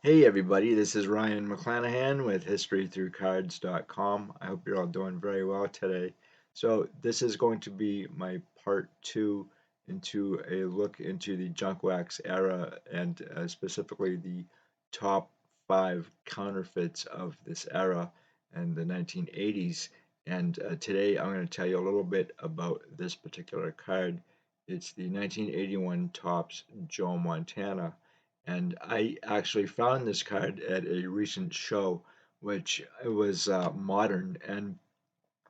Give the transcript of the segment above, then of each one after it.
Hey everybody, this is Ryan McClanahan with historythroughcards.com. I hope you're all doing very well today. So this is going to be my part two into a look into the junk wax era and specifically the top five counterfeits of this era and the 1980s. And today I'm going to tell you a little bit about this particular card. It's the 1981 Topps Joe Montana, and I actually found this card at a recent show, which it was modern, and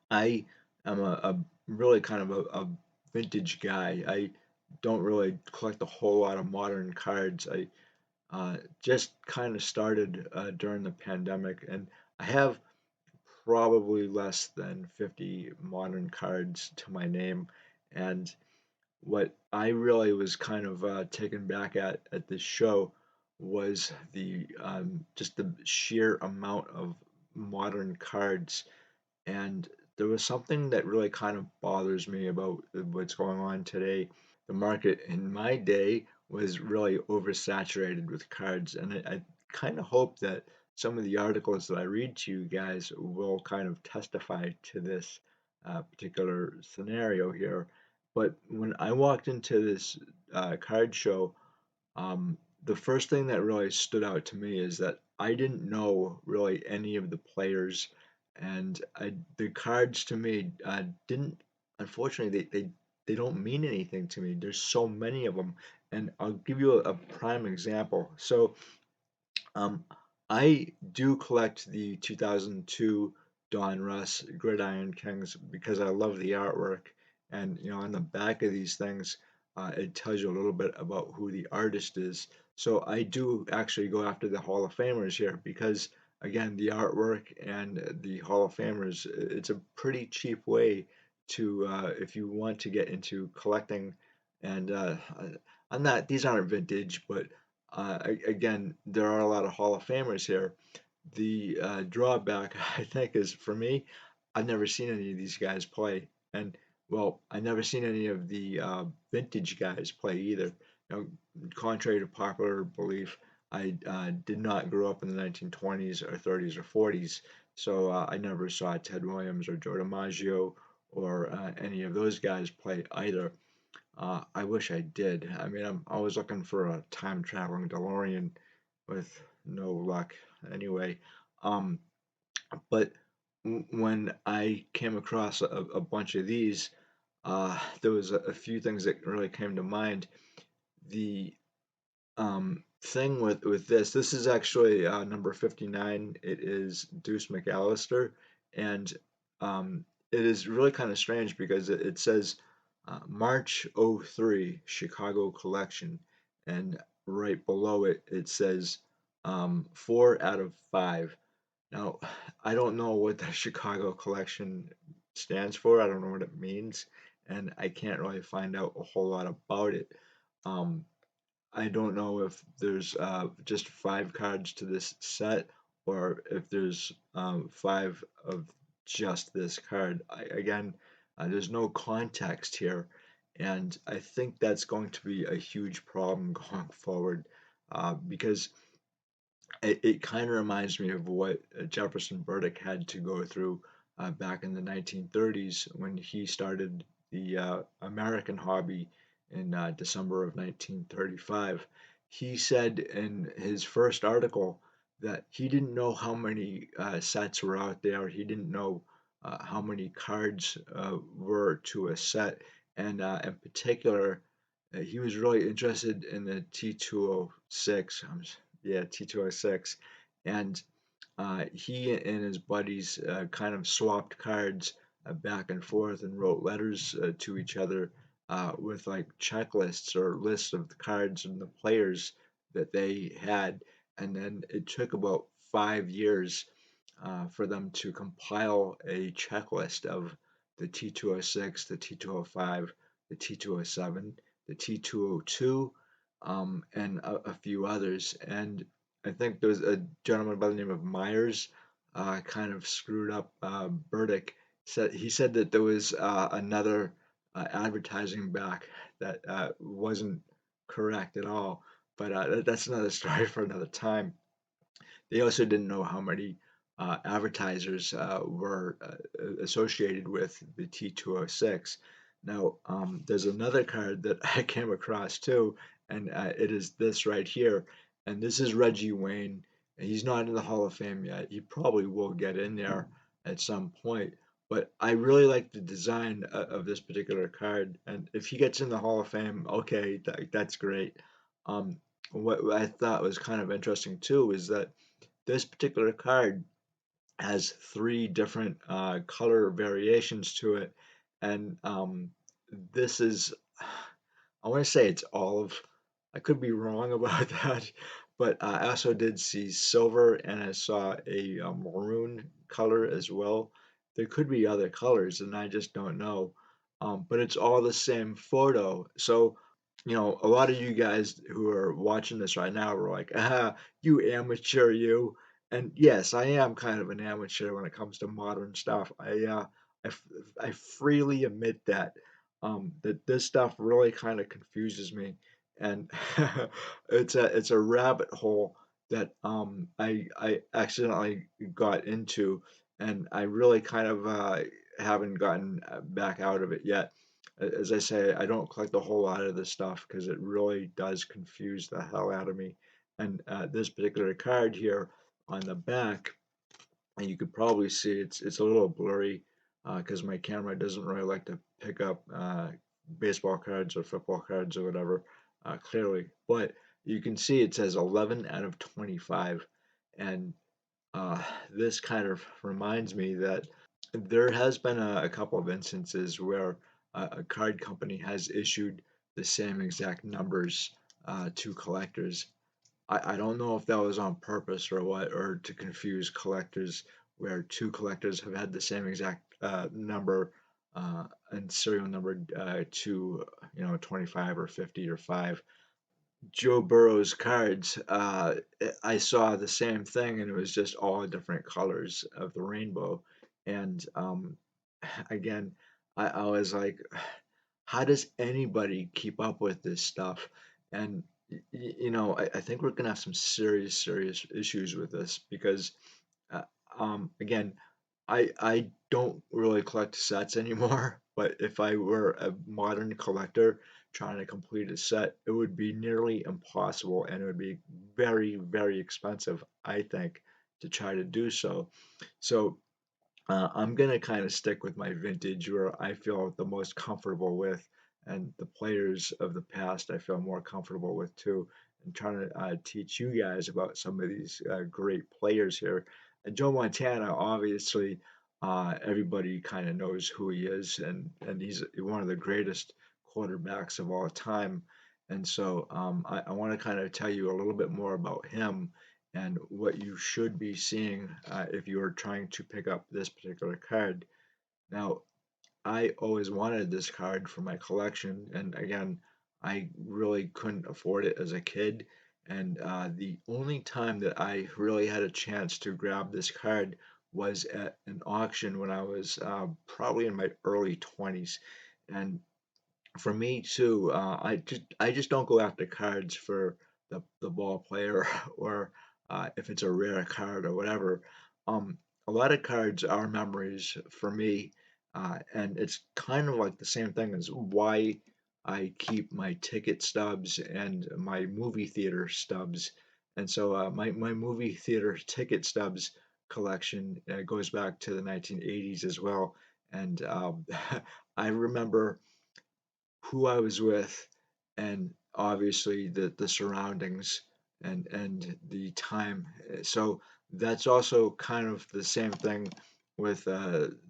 I am a really kind of a vintage guy. I don't really collect a whole lot of modern cards. I just kind of started during the pandemic, and I have probably less than 50 modern cards to my name, and what I really was kind of taken back at this show was the just the sheer amount of modern cards, and there was something that really kind of bothers me about what's going on today. The market in my day was really oversaturated with cards, and I kind of hope that some of the articles that I read to you guys will kind of testify to this particular scenario here. But when I walked into this card show, um, the first thing that really stood out to me is that I didn't know really any of the players, and the cards to me didn't. Unfortunately, they don't mean anything to me. There's so many of them, and I'll give you a prime example. So, um, I do collect the 2002 Don Russ Gridiron Kings because I love the artwork, and on the back of these things, it tells you a little bit about who the artist is. So I do actually go after the Hall of Famers here because, again, the artwork and the Hall of Famers, it's a pretty cheap way to, if you want to get into collecting. And I'm not; these aren't vintage, but again, there are a lot of Hall of Famers here. The drawback, I think, is for me, I've never seen any of these guys play, and well, I've never seen any of the vintage guys play either. Contrary to popular belief, I did not grow up in the 1920s or 30s or 40s, so I never saw Ted Williams or Joe DiMaggio or any of those guys play either. I wish I did. I mean, I'm always looking for a time traveling DeLorean with no luck anyway. Um, but when I came across a bunch of these, there was a few things that really came to mind. The thing with this is actually number 59. It is Deuce McAllister, and it is really kind of strange because it says March '03 Chicago collection, and right below it it says 4 out of 5. Now, I don't know what the Chicago collection stands for. I don't know what it means, and I can't really find out a whole lot about it. Um, I don't know if there's just 5 cards to this set or if there's 5 of just this card. Again, there's no context here, and I think that's going to be a huge problem going forward because it kind of reminds me of what Jefferson Burdick had to go through back in the 1930s when he started the American hobby in December of 1935. He said in his first article that he didn't know how many sets were out there. He didn't know how many cards were to a set. And in particular, he was really interested in the T206. Yeah, T206. And he and his buddies kind of swapped cards back and forth and wrote letters to each other with like checklists or lists of the cards and the players that they had. And then it took about 5 years for them to compile a checklist of the T206, the T205, the T207, the T202, and a few others. And I think there was a gentleman by the name of Myers kind of screwed up Burdick. He said that there was another advertising back that wasn't correct at all. But that's another story for another time. They also didn't know how many advertisers were associated with the T206. Now, there's another card that I came across too, and it is this right here. And this is Reggie Wayne. He's not in the Hall of Fame yet. He probably will get in there at some point. But I really like the design of this particular card. And if he gets in the Hall of Fame, okay, that's great. Um, what I thought was kind of interesting too is that this particular card has three different color variations to it, and this is, I want to say it's olive. I could be wrong about that, but I also did see silver and I saw a maroon color as well. There could be other colors, and I just don't know. But it's all the same photo. So, a lot of you guys who are watching this right now were like, you amateur, you. And yes, I am kind of an amateur when it comes to modern stuff. I, f- I freely admit that that this stuff really kind of confuses me, and it's a rabbit hole that I accidentally got into, and I really kind of haven't gotten back out of it yet. As I say, I don't collect a whole lot of this stuff because it really does confuse the hell out of me. And this particular card here on the back, and you could probably see it's a little blurry because my camera doesn't really like to pick up baseball cards or football cards or whatever clearly. But you can see it says 11 out of 25, and uh, this kind of reminds me that there has been a couple of instances where a card company has issued the same exact numbers to collectors. I don't know if that was on purpose or what, or to confuse collectors, where two collectors have had the same exact number and serial number to 25 or 50 or 5. Joe Burrow's cards, I saw the same thing, and it was just all different colors of the rainbow. And again, I was like, how does anybody keep up with this stuff? And I think we're gonna have some serious issues with this because, uh, again, I don't really collect sets anymore, but if I were a modern collector trying to complete a set, it would be nearly impossible and it would be very expensive, I think, to try to do so. So I'm gonna kind of stick with my vintage where I feel the most comfortable with, and the players of the past I feel more comfortable with too. And trying to teach you guys about some of these great players here. And Joe Montana, obviously, everybody kind of knows who he is, and he's one of the greatest quarterbacks of all time. And so I want to kind of tell you a little bit more about him and what you should be seeing if you are trying to pick up this particular card. Now, I always wanted this card for my collection, and again, I really couldn't afford it as a kid. And the only time that I really had a chance to grab this card was at an auction when I was probably in my early 20s. And for me too, I just don't go after cards for the ball player or if it's a rare card or whatever. Um, a lot of cards are memories for me, and it's kind of like the same thing as why I keep my ticket stubs and my movie theater stubs. And so my movie theater ticket stubs collection goes back to the 1980s as well. And I remember who I was with, and obviously the surroundings and the time. So that's also kind of the same thing with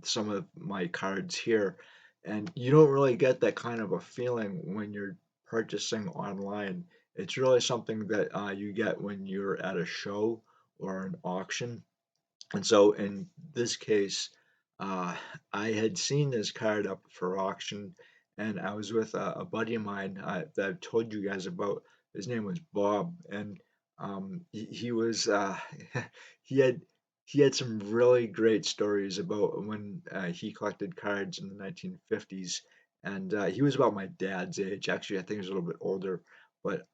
some of my cards here. And you don't really get that kind of a feeling when you're purchasing online. It's really something that you get when you're at a show or an auction. And so in this case, uh, I had seen this card up for auction, and I was with a buddy of mine that I've told you guys about. His name was Bob, and he was he had he had some really great stories about when he collected cards in the 1950s, and he was about my dad's age. Actually, I think he was a little bit older, but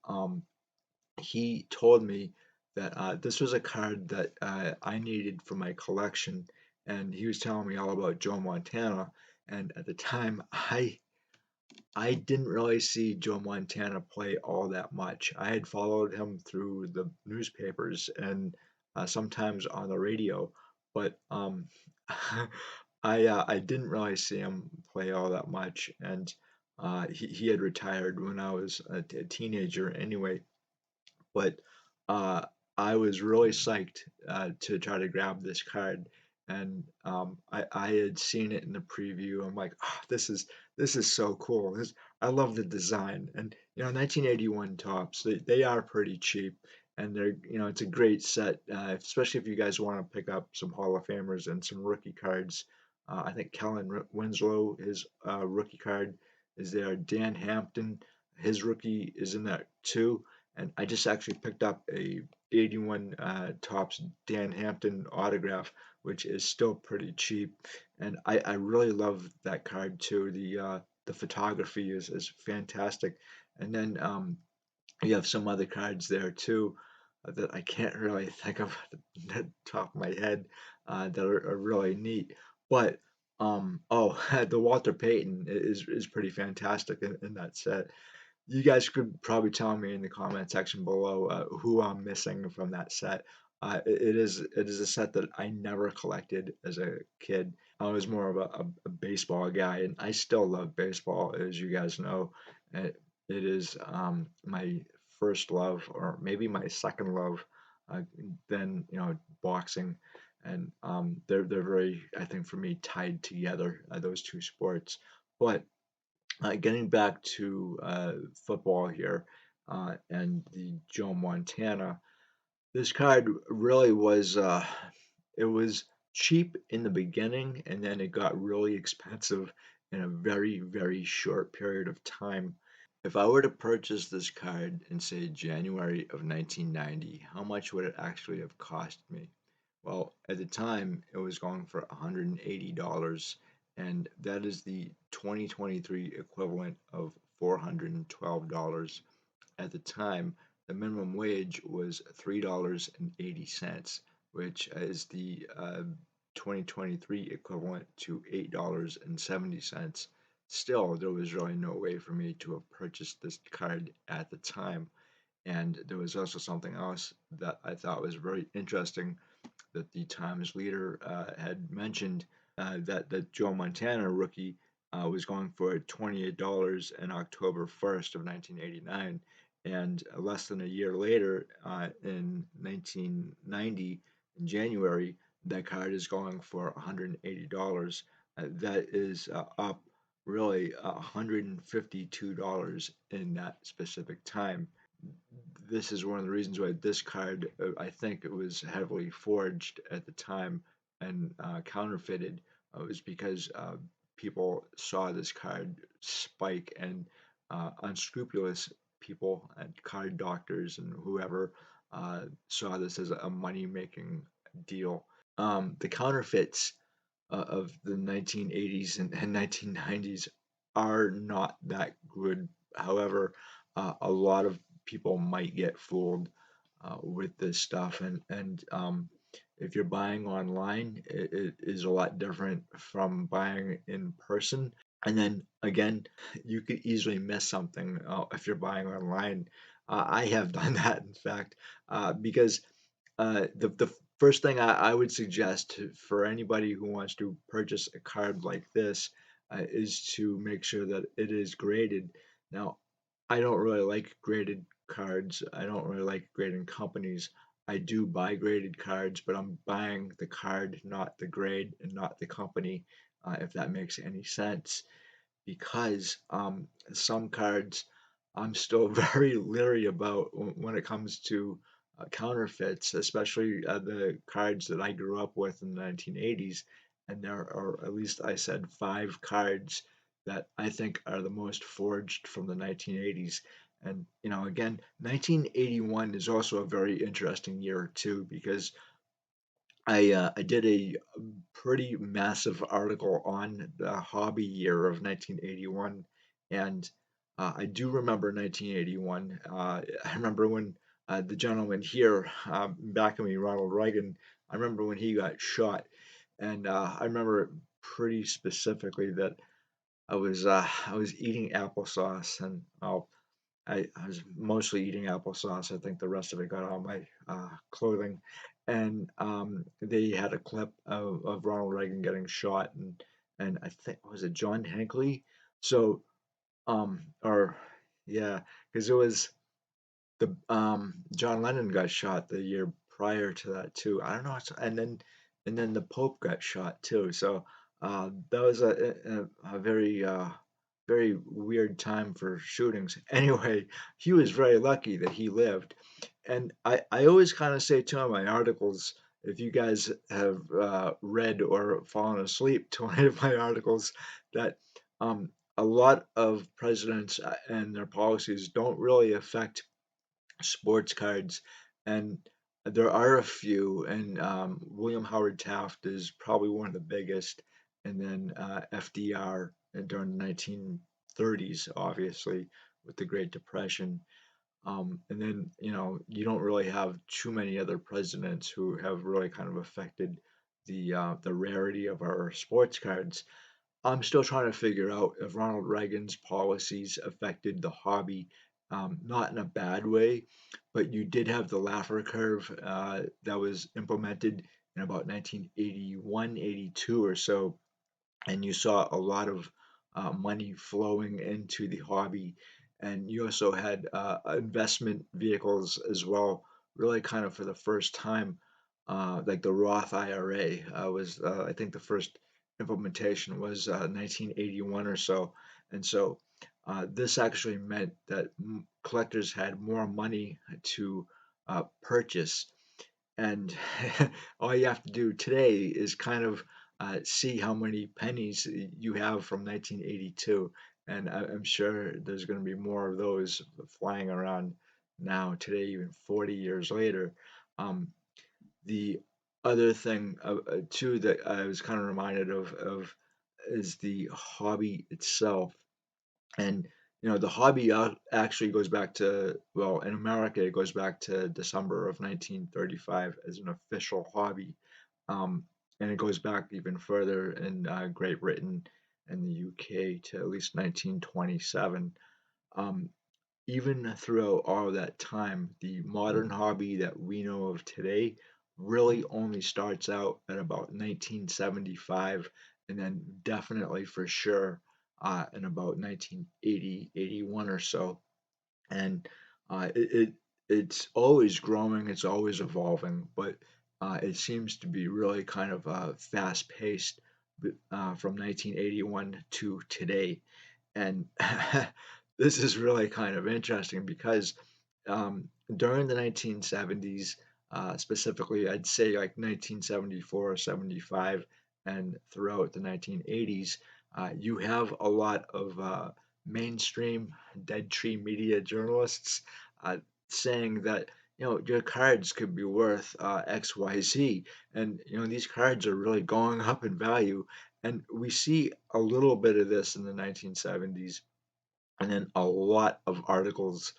he told me that this was a card that I needed for my collection, and he was telling me all about Joe Montana. And at the time, I didn't really see Joe Montana play all that much. I had followed him through the newspapers and sometimes on the radio, but I didn't really see him play all that much, and he had retired when I was a teenager anyway. But uh, I was really psyched to try to grab this card, and I had seen it in the preview. I'm like, oh, this is so cool. I love the design, and 1981 tops. They are pretty cheap, and it's a great set, especially if you guys want to pick up some Hall of Famers and some rookie cards. I think Kellen Winslow, his rookie card is there. Dan Hampton, his rookie is in that too, and I just actually picked up a 81 Topps Dan Hampton autograph, which is still pretty cheap, and I really love that card too. The photography is fantastic, and then you have some other cards there too that I can't really think of at the top of my head that are really neat. But oh, the Walter Payton is pretty fantastic in that set. You guys could probably tell me in the comment section below who I'm missing from that set. It is a set that I never collected as a kid. I was more of a baseball guy, and I still love baseball, as you guys know. It is my first love, or maybe my second love, uh, then boxing, and they're very, I think, for me, tied together, those two sports. But getting back to football here and the Joe Montana, this card really was it was cheap in the beginning, and then it got really expensive in a very, very short period of time. If I were to purchase this card in, say, January of 1990, how much would it actually have cost me? Well, at the time, it was going for $180, and that is the 2023 equivalent of $412. At the time, the minimum wage was $3.80, which is the 2023 equivalent to $8.70. Still, there was really no way for me to have purchased this card at the time. And there was also something else that I thought was very interesting that the Times leader had mentioned that Joe Montana rookie was going for $28 in October 1st of 1989, and less than a year later, in 1990, in January, that card is going for $180. That is up really $152 in that specific time. This is one of the reasons why this card, I think it was heavily forged at the time and counterfeited, was because people saw this card spike, and unscrupulous people and card doctors and whoever saw this as a money making deal. The counterfeits of the 1980s and 1990s are not that good. However, a lot of people might get fooled with this stuff, and if you're buying online, it is a lot different from buying in person. And then again, you could easily miss something if you're buying online. I have done that, in fact, because the first thing I would suggest for anybody who wants to purchase a card like this is to make sure that it is graded. Now, I don't really like graded cards. I don't really like grading companies. I do buy graded cards, but I'm buying the card, not the grade, and not the company, if that makes any sense, because some cards I'm still very leery about when it comes to counterfeits, especially the cards that I grew up with in the 1980s. And there are, at least I said, five cards that I think are the most forged from the 1980s. And, again, 1981 is also a very interesting year too, because I did a pretty massive article on the hobby year of 1981, and I do remember 1981. I remember when the gentleman here back of me, Ronald Reagan. I remember when he got shot, and I remember pretty specifically that I was eating applesauce, and I was mostly eating applesauce. I think the rest of it got on my clothing, and they had a clip of Ronald Reagan getting shot, and I think was it John Hinckley? So or yeah, because it was the John Lennon got shot the year prior to that too. I don't know, and then the Pope got shot too. So that was a very very weird time for shootings. Anyway, he was very lucky that he lived, and I always kind of say too in my articles. If you guys have read or fallen asleep to any of my articles, that a lot of presidents and their policies don't really affect sports cards, and there are a few, and William Howard Taft is probably one of the biggest, and then FDR during the 1930s, obviously, with the Great Depression. And then, you don't really have too many other presidents who have really kind of affected the rarity of our sports cards. I'm still trying to figure out if Ronald Reagan's policies affected the hobby, not in a bad way, but you did have the Laffer curve that was implemented in about 1981, 82 or so, and you saw a lot of money flowing into the hobby. And you also had investment vehicles as well, really kind of for the first time, like the Roth IRA was, I think the first implementation was 1981 or so. And so this actually meant that collectors had more money to purchase, and all you have to do today is kind of see how many pennies you have from 1982. And I'm sure there's going to be more of those flying around now, today, even 40 years later. Um, the other thing, too, that I was kind of reminded of is the hobby itself. And the hobby actually goes back to, well, in America, it goes back to December of 1935 as an official hobby. Um, and it goes back even further in Great Britain and the UK to at least 1927. Um, Even throughout all of that time, the modern hobby that we know of today really only starts out at about 1975, and then definitely for sure in about 1980, 81 or so. And it's always growing, it's always evolving, but it seems to be really kind of fast paced from 1981 to today. And this is really kind of interesting because during the 1970s, specifically, I'd say like 1974 or 75, and throughout the 1980s, you have a lot of mainstream dead tree media journalists uh, saying that your cards could be worth XYZ, and these cards are really going up in value, and we see a little bit of this in the 1970s, and then a lot of articles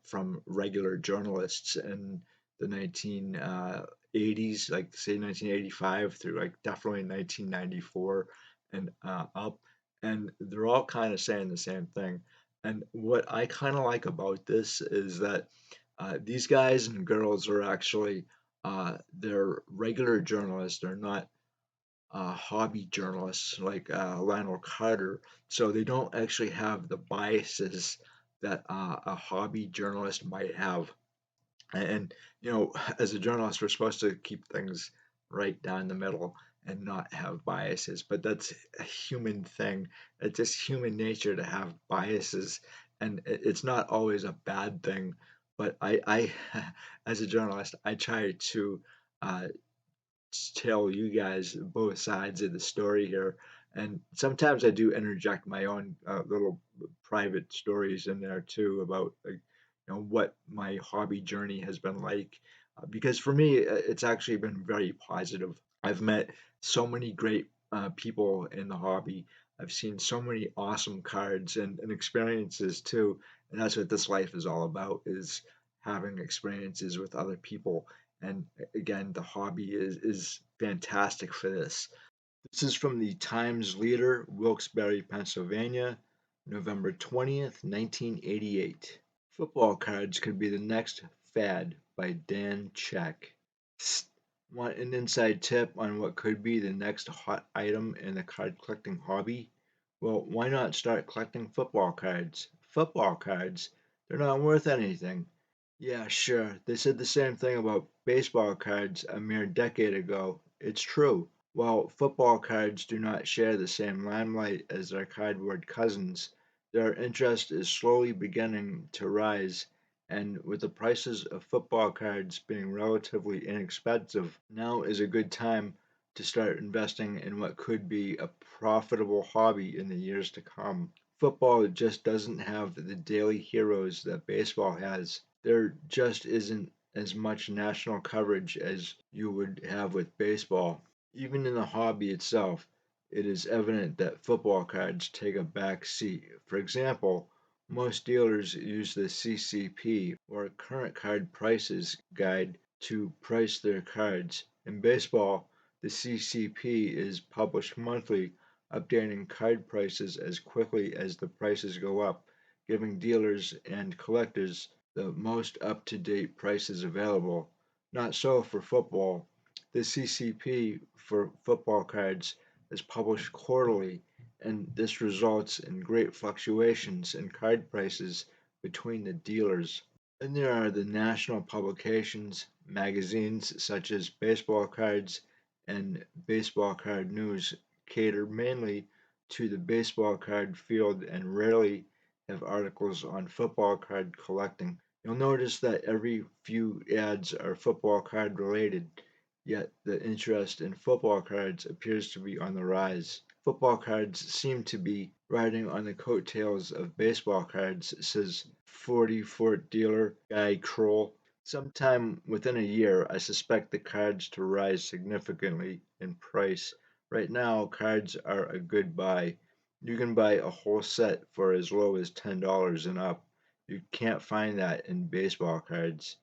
from regular journalists in the 1980s, like say 1985 through like definitely 1994 and up, and they're all kind of saying the same thing. And what I kind of like about this is that these guys and girls are actually they're regular journalists. They're not hobby journalists like Lionel Carter, so they don't actually have the biases that a hobby journalist might have. And as a journalist, we're supposed to keep things right down the middle and not have biases, but that's a human thing. It's just human nature to have biases, and it's not always a bad thing. But as a journalist, I try to uh, tell you guys both sides of the story here. And sometimes I do interject my own little private stories in there too about what my hobby journey has been like. Because for me, it's actually been very positive. I've met so many great people in the hobby. I've seen so many awesome cards and experiences too. And that's what this life is all about, is having experiences with other people. And again, the hobby is fantastic for this. This is from the Times Leader, Wilkes-Barre, Pennsylvania, November 20th, 1988. Football cards could be the next fad by Dan Check. Want an inside tip on what could be the next hot item in the card collecting hobby? Well, why not start collecting football cards? Football cards? They're not worth anything. Yeah, sure. They said the same thing about baseball cards a mere decade ago. It's true. While football cards do not share the same limelight as their cardboard cousins, their interest is slowly beginning to rise, and with the prices of football cards being relatively inexpensive, now is a good time to start investing in what could be a profitable hobby in the years to come. Football just doesn't have the daily heroes that baseball has. There just isn't as much national coverage as you would have with baseball. Even in the hobby itself, it is evident that football cards take a back seat. For example, most dealers use the CCP, or Current Card Prices Guide, to price their cards. In baseball, the CCP is published monthly, updating card prices as quickly as the prices go up, giving dealers and collectors the most up-to-date prices available. Not so for football. The CCP for football cards is published quarterly, and this results in great fluctuations in card prices between the dealers. Then there are the national publications, magazines such as Baseball Cards and Baseball Card News cater mainly to the baseball card field and rarely have articles on football card collecting. You'll notice that every few ads are football card related, yet the interest in football cards appears to be on the rise. Football cards seem to be riding on the coattails of baseball cards, says 40 Fort dealer Guy Kroll. Sometime within a year, I suspect the cards to rise significantly in price. Right now, cards are a good buy. You can buy a whole set for as low as $10 and up. You can't find that in baseball cards.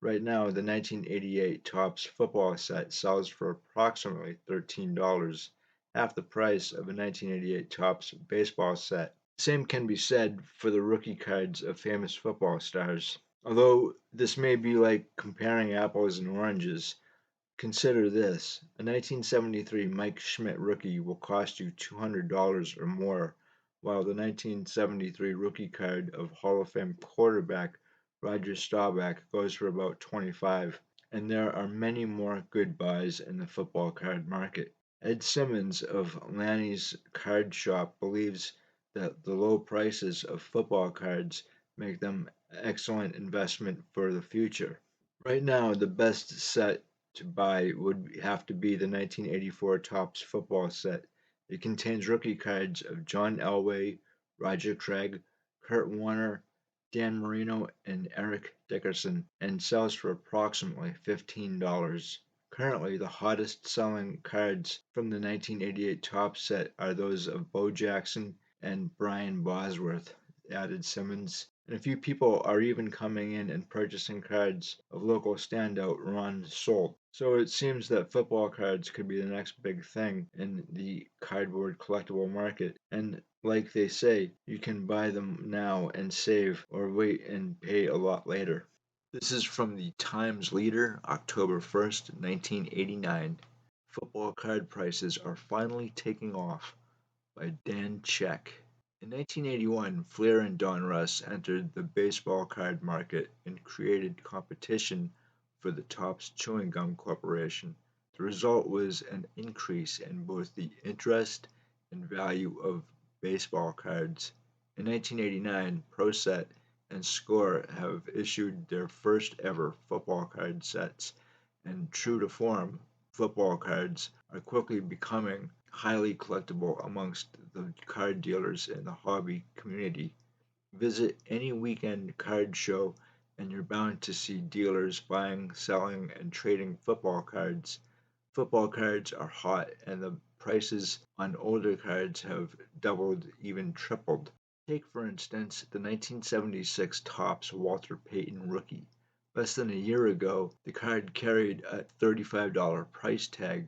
Right now, the 1988 Topps football set sells for approximately $13, half the price of a 1988 Topps baseball set. The same can be said for the rookie cards of famous football stars. Although this may be like comparing apples and oranges, consider this: a 1973 Mike Schmidt rookie will cost you $200 or more, while the 1973 rookie card of Hall of Fame quarterback Roger Staubach goes for about $25. And there are many more good buys in the football card market. Ed Simmons of Lanny's Card Shop believes that the low prices of football cards make them excellent investment for the future. Right now, the best set to buy would have to be the 1984 Topps football set. It contains rookie cards of John Elway, Roger Craig, Kurt Warner, Dan Marino, and Eric Dickerson, and sells for approximately $15. Currently, the hottest selling cards from the 1988 Topps set are those of Bo Jackson and Brian Bosworth, added Simmons. And a few people are even coming in and purchasing cards of local standout Ron Solt. So it seems that football cards could be the next big thing in the cardboard collectible market. And like they say, you can buy them now and save, or wait and pay a lot later. This is from the Times Leader, October 1st, 1989. Football card prices are finally taking off, by Dan Check. In 1981, Fleer and Donruss entered the baseball card market and created competition for the Topps Chewing Gum Corporation. The result was an increase in both the interest and value of baseball cards. In 1989, ProSet and Score have issued their first ever football card sets, and true to form, football cards are quickly becoming highly collectible amongst the card dealers in the hobby community. Visit any weekend card show and you're bound to see dealers buying, selling, and trading football cards. Football cards are hot, and the prices on older cards have doubled, even tripled. Take, for instance, the 1976 Topps Walter Payton rookie. Less than a year ago, the card carried a $35 price tag.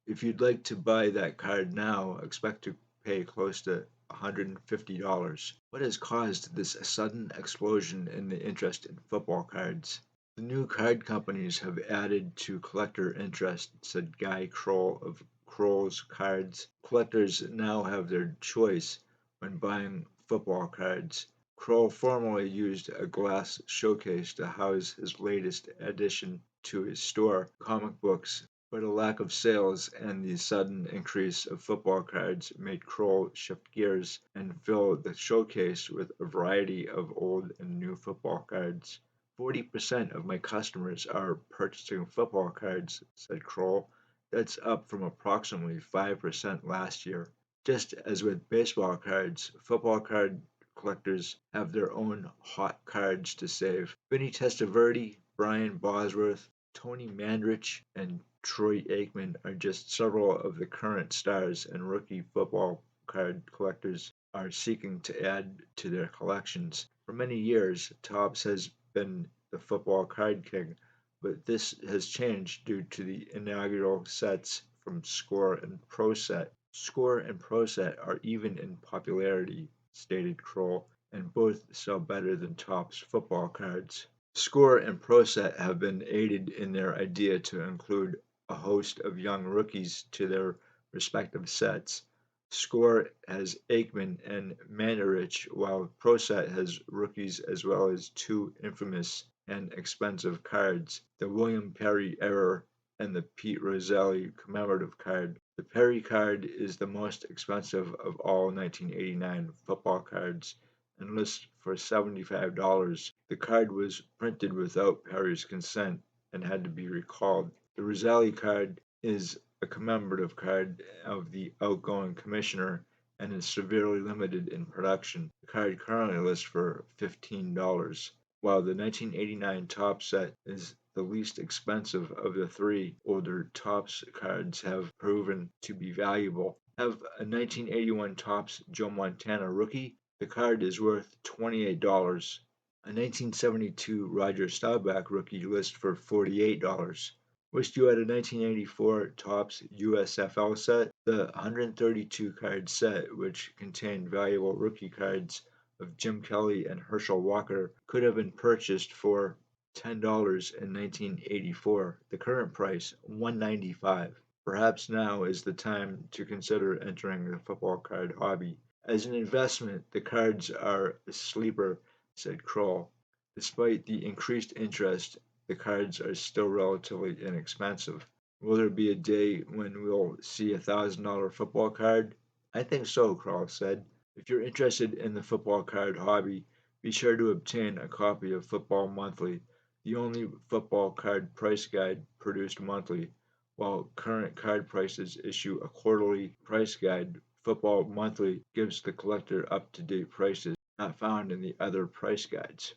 If you'd like to buy that card now, expect to pay close to $150. What has caused this sudden explosion in the interest in football cards? The new card companies have added to collector interest, said Guy Kroll of Kroll's Cards. Collectors now have their choice when buying football cards. Kroll formerly used a glass showcase to house his latest addition to his store, comic books, but a lack of sales and the sudden increase of football cards made Kroll shift gears and fill the showcase with a variety of old and new football cards. 40% of my customers are purchasing football cards, said Kroll. That's up from approximately 5% last year. Just as with baseball cards, football card collectors have their own hot cards to save. Vinny Testaverde, Brian Bosworth, Tony Mandrich, and Troy Aikman are just several of the current stars and rookie football card collectors are seeking to add to their collections. For many years, Topps has been the football card king, but this has changed due to the inaugural sets from Score and Pro Set. Score and Pro Set are even in popularity, stated Kroll, and both sell better than Topps football cards. Score and Pro Set have been aided in their idea to include a host of young rookies to their respective sets. Score has Aikman and Mandarich, while ProSet has rookies as well as two infamous and expensive cards, the William Perry Error and the Pete Rozelle commemorative card. The Perry card is the most expensive of all 1989 football cards and lists for $75. The card was printed without Perry's consent and had to be recalled. The Rozelle card is a commemorative card of the outgoing commissioner and is severely limited in production. The card currently lists for $15, while the 1989 Topps set is the least expensive of the three older Topps cards have proven to be valuable. Have a 1981 Topps Joe Montana rookie. The card is worth $28. A 1972 Roger Staubach rookie lists for $48. Wished you had a 1984 Topps USFL set. The 132 card set, which contained valuable rookie cards of Jim Kelly and Herschel Walker, could have been purchased for $10 in 1984. The current price, $195. Perhaps now is the time to consider entering the football card hobby. As an investment, the cards are a sleeper, said Kroll. Despite the increased interest, the cards are still relatively inexpensive. Will there be a day when we'll see $1,000 football card? I think so, Kroll said. If you're interested in the football card hobby, be sure to obtain a copy of Football Monthly, the only football card price guide produced monthly. While current card prices issue a quarterly price guide, Football Monthly gives the collector up-to-date prices not found in the other price guides.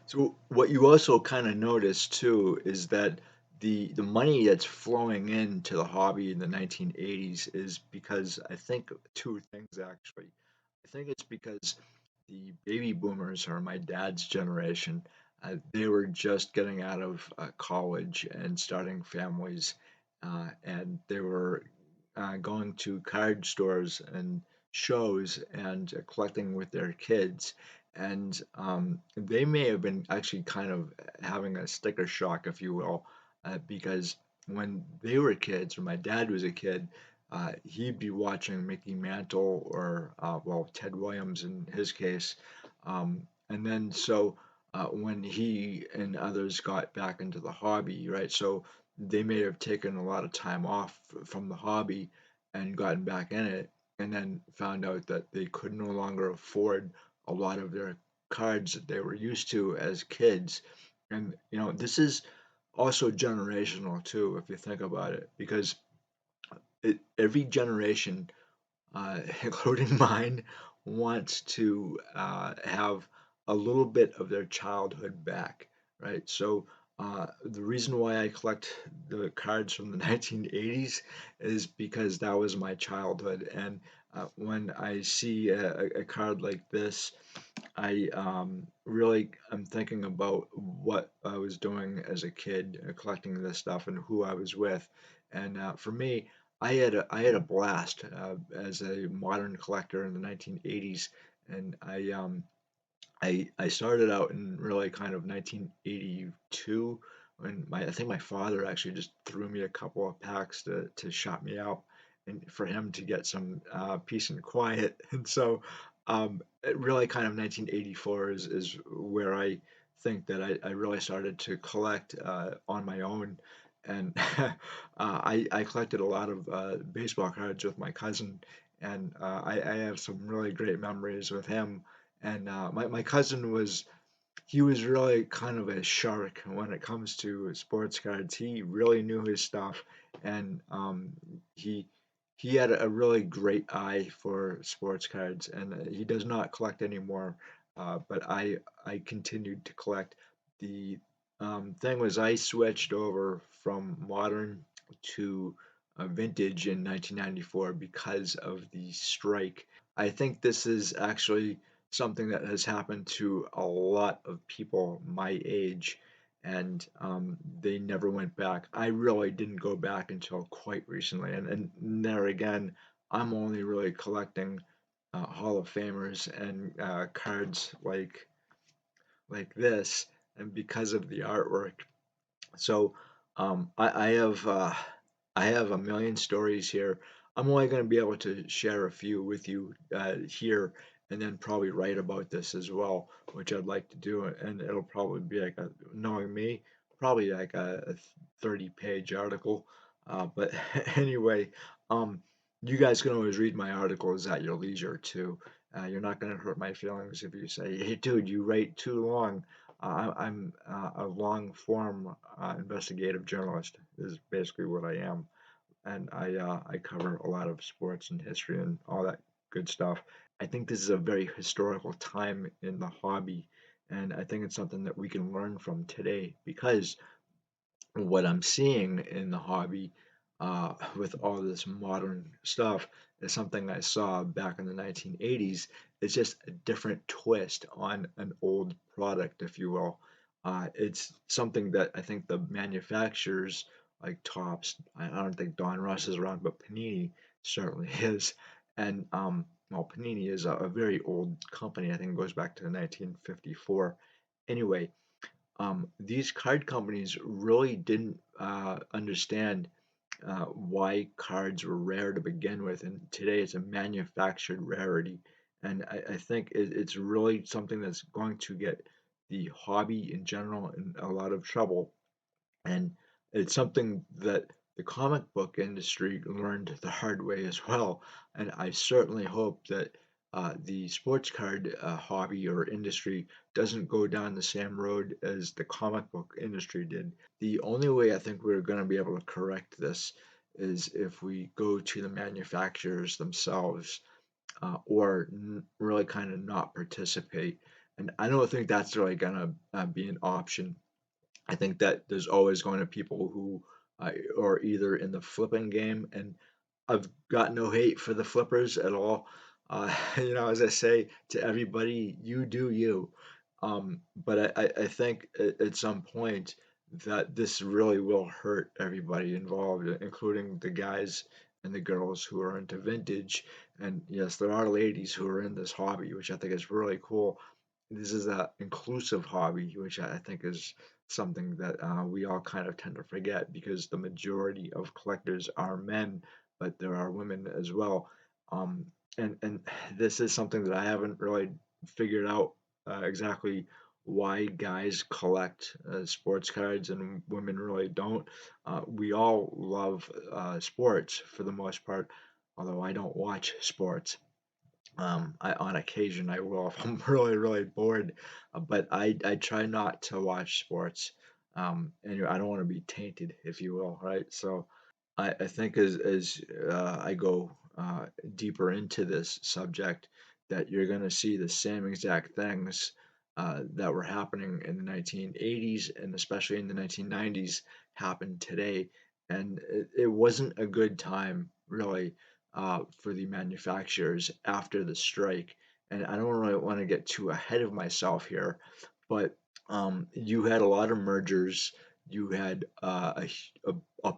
So what you also kind of notice too is that the money that's flowing into the hobby in the 1980s is because I think two things actually. I think it's because the baby boomers are my dad's generation. They were just getting out of college and starting families, and they were going to card stores and shows and collecting with their kids. And they may have been actually kind of having a sticker shock, if you will, because when they were kids, or my dad was a kid, he'd be watching Mickey Mantle or, well, Ted Williams in his case. And then so when he and others got back into the hobby, right? So they may have taken a lot of time off from the hobby and gotten back in it, and then found out that they could no longer afford a lot of their cards that they were used to as kids. And this is also generational too, if you think about it, because every generation, including mine, wants to have a little bit of their childhood back, right? So the reason why I collect the cards from the 1980s is because that was my childhood. And when I see a card like this, I really am thinking about what I was doing as a kid, collecting this stuff and who I was with. And for me, I had a blast as a modern collector in the 1980s, and I started out in really kind of 1982 when I think my father actually just threw me a couple of packs to shop me out and for him to get some peace and quiet. And so it really kind of 1984 is where I think that I really started to collect on my own. And I collected a lot of baseball cards with my cousin, and I have some really great memories with him. And my cousin he was really kind of a shark when it comes to sports cards. He really knew his stuff, and he he had a really great eye for sports cards. And he does not collect anymore. But I continued to collect. The thing was, I switched over from modern to vintage in 1994 because of the strike. I think this is actually something that has happened to a lot of people my age, and they never went back. I really didn't go back until quite recently, and there again, I'm only really collecting Hall of Famers and cards like this, and because of the artwork. So I have a million stories here. I'm only going to be able to share a few with you here, and then probably write about this as well, which I'd like to do. And it'll probably be like knowing me, probably like a 30-page article. But anyway, um, you guys can always read my articles at your leisure too. You're not going to hurt my feelings if you say, "Hey, dude, you write too long." I'm a long form investigative journalist is basically what I am, and I cover a lot of sports and history and all that good stuff. I think this is a very historical time in the hobby, and I think it's something that we can learn from today because what I'm seeing in the hobby with all this modern stuff is something I saw back in the 1980s. It's just a different twist on an old product, if you will. It's something that I think the manufacturers, like Topps, I don't think Don Russ is around, but Panini certainly is. And well, Panini is a very old company. I think it goes back to 1954. Anyway, these card companies really didn't understand why cards were rare to begin with, and today it's a manufactured rarity. And I think it's really something that's going to get the hobby in general in a lot of trouble, and it's something that the comic book industry learned the hard way as well. And I certainly hope that the sports card hobby or industry doesn't go down the same road as the comic book industry did. The only way I think we're going to be able to correct this is if we go to the manufacturers themselves or really kind of not participate. And I don't think that's really going to be an option. I think that there's always going to be people who are either in the flipping game, and I've got no hate for the flippers at all. As I say to everybody, you do you. But I think at some point that this really will hurt everybody involved, including the guys and the girls who are into vintage. And yes, there are ladies who are in this hobby, which I think is really cool. This is a inclusive hobby, which I think is something that we all kind of tend to forget because the majority of collectors are men, but there are women as well. Um, and this is something that I haven't really figured out exactly why guys collect sports cards and women really don't. We all love sports for the most part, although I don't watch sports. On occasion, I will if I'm really, really bored, but I try not to watch sports. Anyway, I don't want to be tainted, if you will, right? So I think as I go deeper into this subject, that you're going to see the same exact things that were happening in the 1980s and especially in the 1990s happen today. And it wasn't a good time, really, for the manufacturers after the strike. and I don't really want to get too ahead of myself here, but you had a lot of mergers. You had a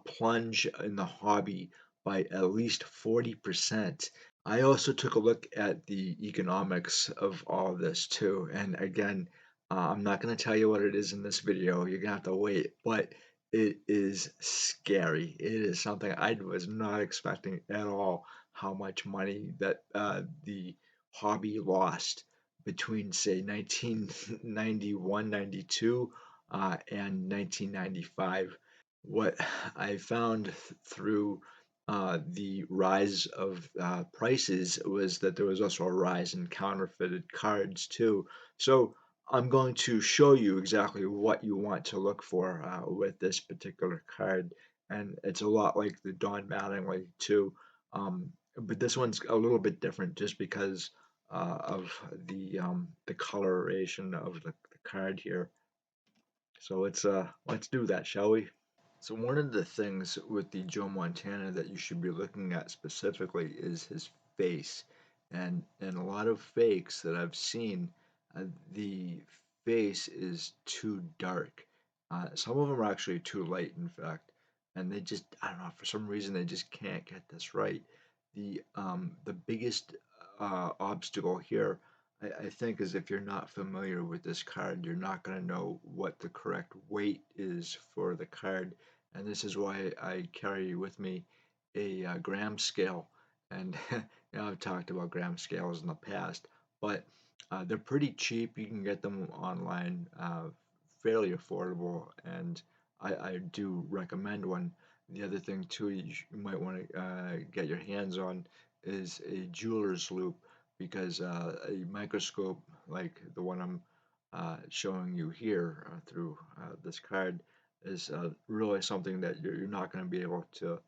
plunge in the hobby by at least 40%. I also took a look at the economics of all of this too. And again, I'm not going to tell you what it is in this video. You're going to have to wait, but it is scary. It is something I was not expecting at all how much money that the hobby lost between, say, 1991, 92, and 1995. What I found through the rise of prices was that there was also a rise in counterfeited cards too. So I'm going to show you exactly what you want to look for with this particular card, and it's a lot like the Don Mattingly too. But this one's a little bit different just because of the coloration of the card here. So let's do that, shall we? So one of the things with the Joe Montana that you should be looking at specifically is his face. And in a lot of fakes that I've seen, the face is too dark. Some of them are actually too light, in fact. And they just, I don't know, for some reason they just can't get this right. The biggest obstacle here, I think, is if you're not familiar with this card, you're not going to know what the correct weight is for the card, and this is why I carry with me a gram scale. And I've talked about gram scales in the past, but they're pretty cheap. You can get them online, fairly affordable, and I do recommend one. The other thing too you might want to get your hands on is a jeweler's loop, because a microscope like the one I'm showing you here through this card is really something that you're not going to be able to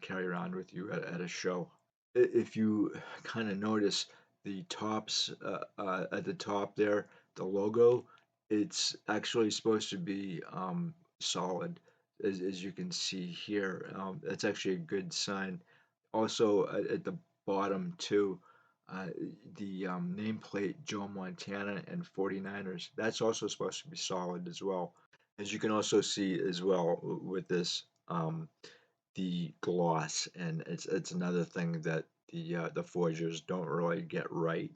carry around with you at a show. If you kind of notice the tops at the top there, the logo, it's actually supposed to be solid, as you can see here. That's actually a good sign. Also, at the bottom too, uh, the nameplate Joe Montana and 49ers, that's also supposed to be solid as well. As you can also see as well with this, the gloss, and it's another thing that the forgers don't really get right.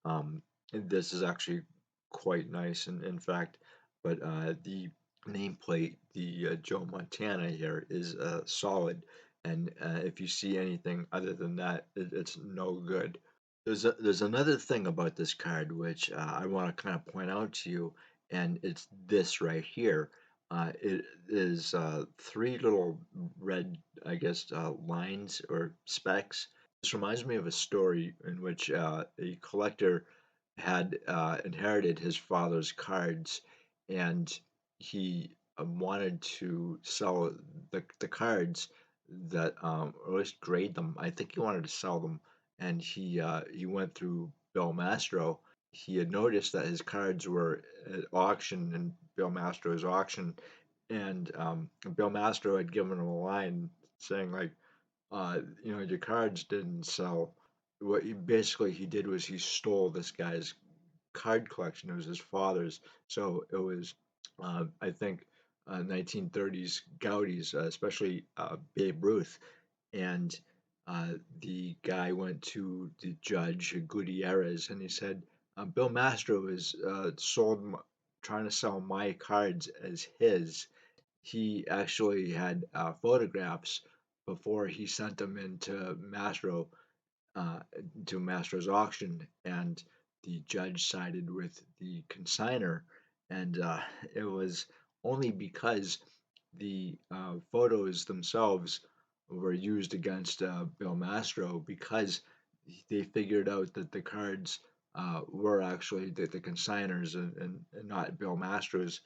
And this is actually quite nice, in fact, but the nameplate, the Joe Montana here, is solid, and if you see anything other than that, it's no good. There's another thing about this card which I want to kind of point out to you, and it's this right here. It is three little red, I guess, lines or specks. This reminds me of a story in which a collector had inherited his father's cards, and he wanted to sell the cards that, or at least grade them. I think he wanted to sell them, and he went through Bill Mastro. He had noticed that his cards were at auction in Bill Mastro's auction, and Bill Mastro had given him a line saying like, your cards didn't sell. What basically he did was he stole this guy's card collection. It was his father's, so it was, I think, 1930s Gaudies, especially Babe Ruth, and the guy went to the judge Gutierrez, and he said, Bill Mastro is trying to sell my cards as his. He actually had photographs before he sent them into uh, Mastro's auction, and the judge sided with the consigner, and it was only because the photos themselves were used against Bill Mastro, because they figured out that the cards were actually the consigners, and not Bill Mastro's,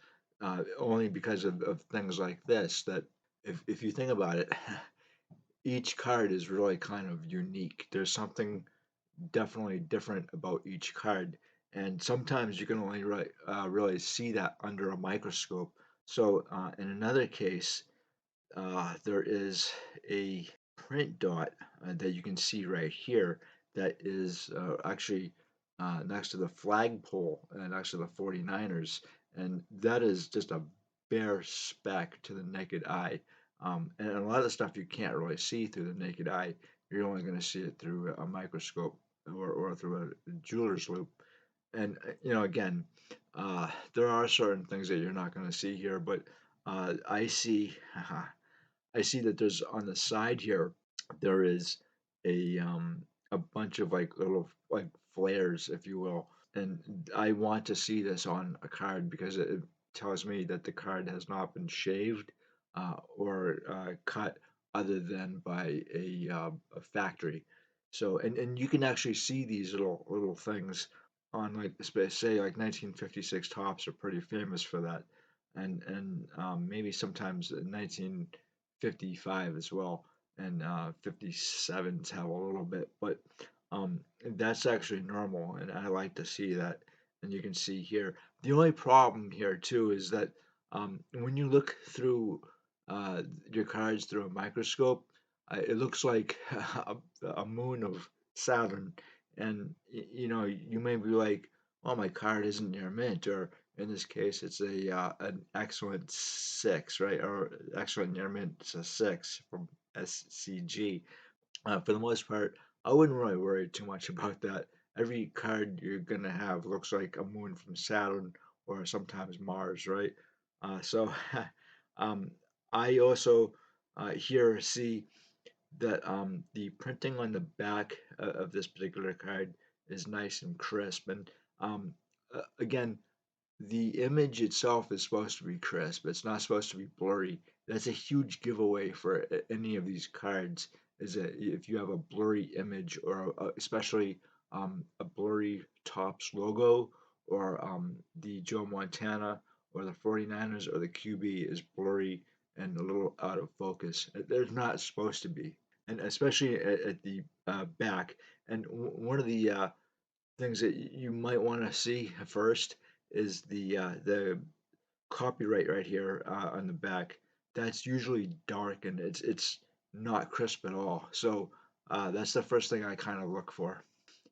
only because of things like this. That if you think about it, each card is really kind of unique. There's something definitely different about each card, and sometimes you can only really see that under a microscope. So in another case, there is a print dot that you can see right here that is actually next to the flagpole next to the 49ers, and that is just a bare speck to the naked eye. And a lot of the stuff you can't really see through the naked eye. You're only going to see it through a microscope or through a jeweler's loupe. And again, there are certain things that you're not going to see here, but I see I see that there's on the side here there is a bunch of like little like flares, if you will, and I want to see this on a card because it tells me that the card has not been shaved or cut other than by a factory. So and you can actually see these little things on like say like 1956 tops are pretty famous for that, and maybe sometimes 1955 as well, and 57s have a little bit, but that's actually normal, and I like to see that. And you can see here, the only problem here too is that when you look through your cards through a microscope, it looks like a moon of Saturn, and you may be like, "Oh, my card isn't near mint," or in this case, it's a an excellent six, right? Or excellent near mint, it's a six from SCG. For the most part, I wouldn't really worry too much about that. Every card you're gonna have looks like a moon from Saturn or sometimes Mars, right? So um, I also here see that the printing on the back of this particular card is nice and crisp. And again, the image itself is supposed to be crisp. It's not supposed to be blurry. That's a huge giveaway for any of these cards. Is that if you have a blurry image or especially a blurry Topps logo or the Joe Montana or the 49ers or the QB is blurry and a little out of focus. They're not supposed to be, and especially at the back. And one of the things that you might want to see first is the copyright right here on the back. That's usually dark and it's not crisp at all. So that's the first thing I kind of look for.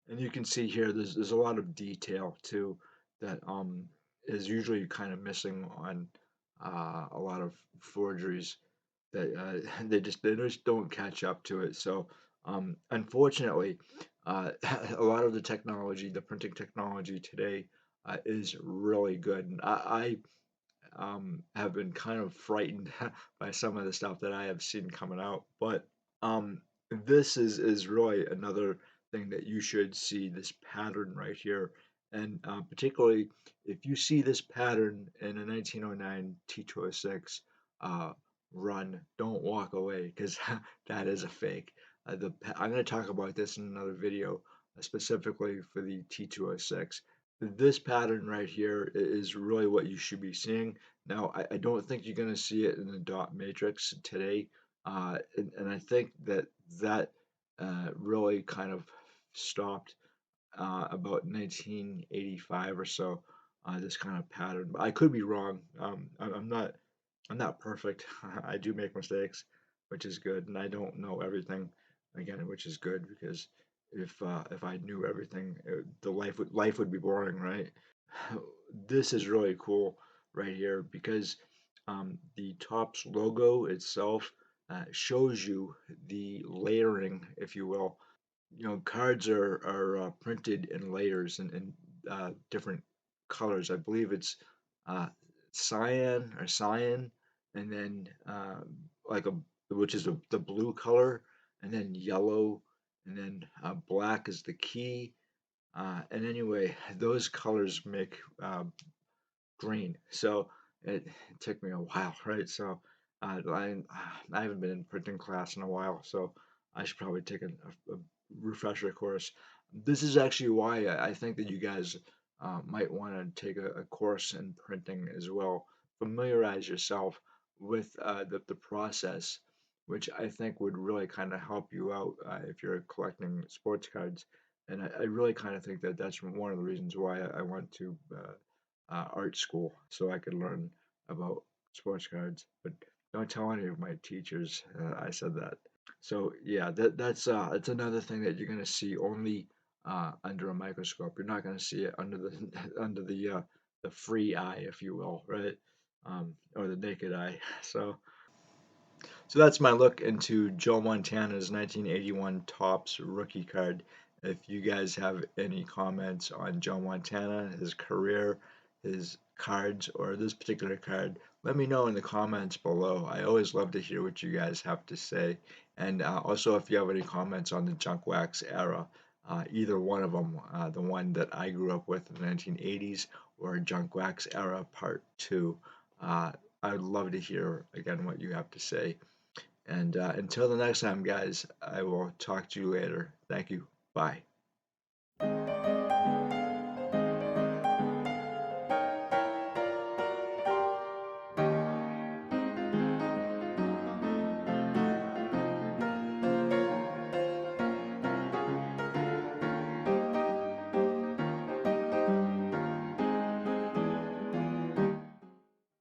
And you can see here there's a lot of detail too that is usually kind of missing on a lot of forgeries that they just don't catch up to it. So unfortunately, a lot of the technology, the printing technology today, is really good. And I have been kind of frightened by some of the stuff that I have seen coming out. But um, this is really another thing that you should see, this pattern right here. And particularly if you see this pattern in a 1909 T206 uh, run, don't walk away because that is a fake. I'm going to talk about this in another video, specifically for the T206. This pattern right here is really what you should be seeing. Now, I don't think you're going to see it in the dot matrix today, and I think that really kind of stopped about 1985 or so. This kind of pattern, but I could be wrong. I'm not perfect. I do make mistakes, which is good, and I don't know everything again, which is good because if I knew everything, the life would be boring, right? This is really cool right here because the Topps logo itself shows you the layering, if you will. Cards are printed in layers and different colors. I believe it's uh, cyan, and then like a which is the blue color, and then yellow, and then black is the key. And anyway, those colors make green. So it took me a while, right? So I haven't been in printing class in a while, so I should probably take a refresher course. This is actually why I think that you guys might want to take a course in printing as well. Familiarize yourself with the process, which I think would really kind of help you out if you're collecting sports cards. And I really kind of think that that's one of the reasons why I went to art school so I could learn about sports cards. But don't tell any of my teachers I said that. So yeah, that's another thing that you're gonna see only under a microscope. You're not going to see it under the under the free eye, if you will, right? Or the naked eye. So that's my look into Joe Montana's 1981 Topps rookie card. If you guys have any comments on Joe Montana, his career, his cards, or this particular card, let me know in the comments below. I always love to hear what you guys have to say. And also, if you have any comments on the junk wax era, either one of them, the one that I grew up with in the 1980s or junk wax era part two, I would love to hear again what you have to say. And until the next time, guys, I will talk to you later. Thank you. Bye.